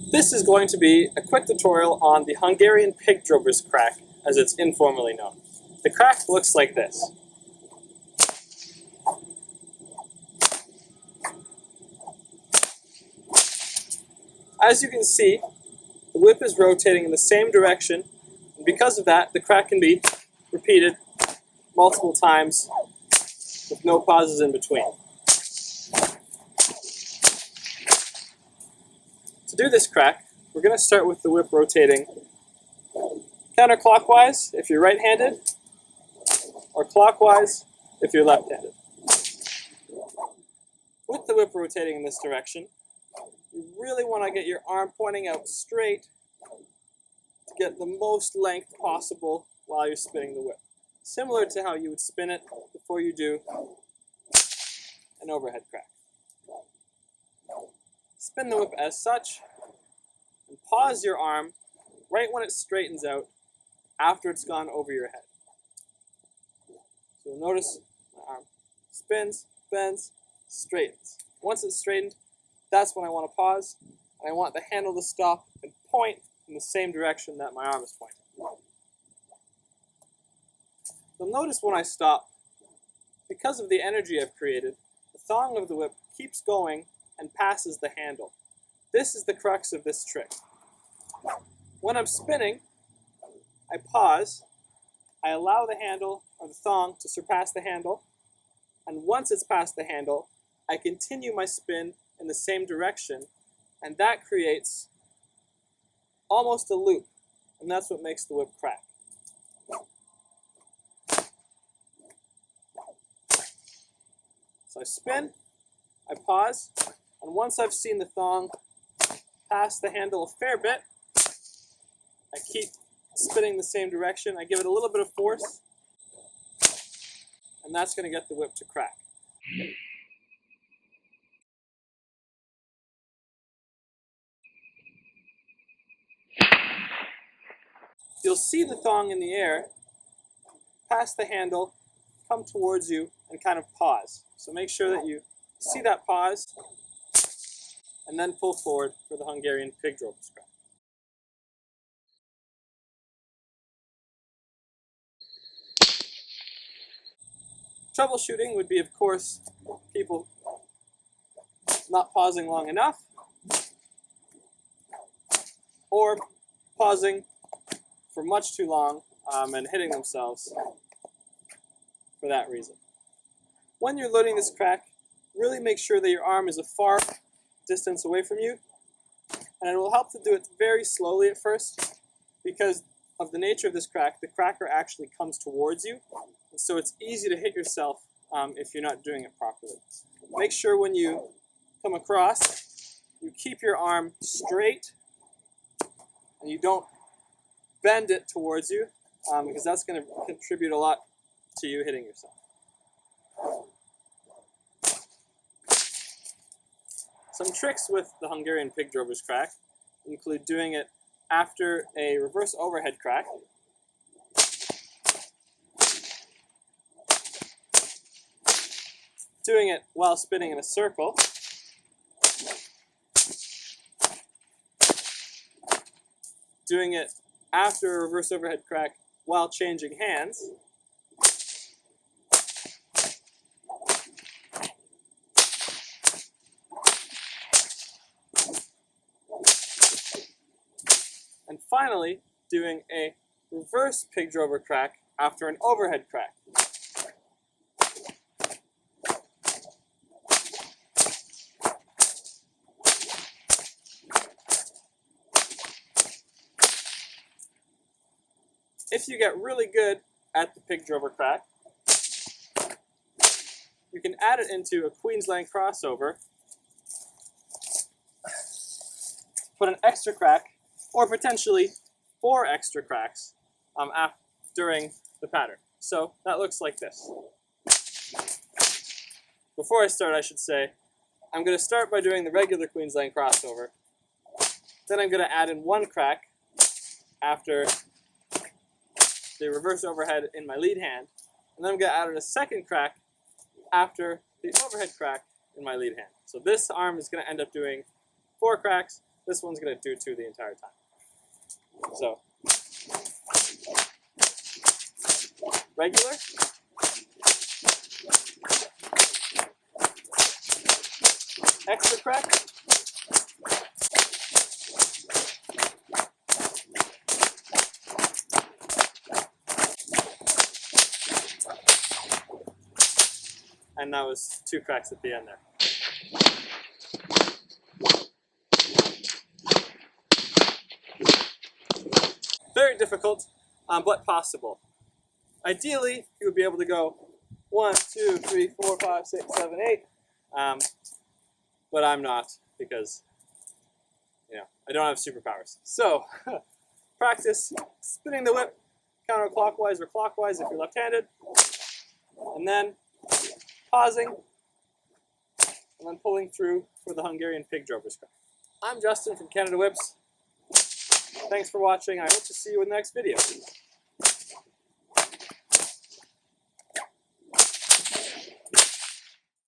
This is going to be a quick tutorial on the Hungarian pig drover's crack, as it's informally known. The crack looks like this. As you can see, the whip is rotating in the same direction, and because of that, the crack can be repeated multiple times with no pauses in between. To do this crack, we're going to start with the whip rotating counterclockwise if you're right-handed, or clockwise if you're left-handed. With the whip rotating in this direction, you really want to get your arm pointing out straight to get the most length possible while you're spinning the whip. Similar to how you would spin it before you do an overhead crack. Spin the whip as such, and pause your arm right when it straightens out after it's gone over your head. So you'll notice my arm spins, bends, straightens. Once it's straightened, that's when I want to pause, and I want the handle to stop and point in the same direction that my arm is pointing. You'll notice when I stop, because of the energy I've created, the thong of the whip keeps going and passes the handle. This is the crux of this trick. When I'm spinning, I pause, I allow the handle or the thong to surpass the handle, and once it's past the handle, I continue my spin in the same direction, and that creates almost a loop, and that's what makes the whip crack. So I spin, I pause, and once I've seen the thong pass the handle a fair bit, I keep spinning the same direction. I give it a little bit of force, and that's going to get the whip to crack. You'll see the thong in the air, pass the handle, come towards you, and kind of pause. So make sure that you see that pause, and then pull forward for the Hungarian pig drover's crack. Troubleshooting would be, of course, people not pausing long enough, or pausing for much too long and hitting themselves for that reason. When you're loading this crack, really make sure that your arm is a far distance away from you, and it will help to do it very slowly at first because of the nature of this crack. The cracker actually comes towards you, and so it's easy to hit yourself if you're not doing it properly. Make sure when you come across, you keep your arm straight and you don't bend it towards you because that's going to contribute a lot to you hitting yourself. Some tricks with the Hungarian pig drover's crack include doing it after a reverse overhead crack, doing it while spinning in a circle, doing it after a reverse overhead crack while changing hands, and finally doing a reverse pig drover crack after an overhead crack. If you get really good at the pig drover crack, you can add it into a Queensland Crossover, put an extra crack, or potentially 4 extra cracks during the pattern. So that looks like this. Before I start, I should say, I'm going to start by doing the regular Queensland Crossover. Then I'm going to add in 1 crack after the reverse overhead in my lead hand. And then I'm going to add in a 2nd crack after the overhead crack in my lead hand. So this arm is going to end up doing 4 cracks, this one's going to do 2 the entire time. So, regular. Extra crack. And that was 2 cracks at the end there. Very difficult, but possible. Ideally, you would be able to go 1, 2, 3, 4, 5, 6, 7, 8. But I'm not, because I don't have superpowers. So practice spinning the whip counterclockwise or clockwise if you're left-handed, and then pausing, and then pulling through for the Hungarian pig drover's crack. I'm Justin from Canada Whips. Thanks for watching. I hope to see you in the next video.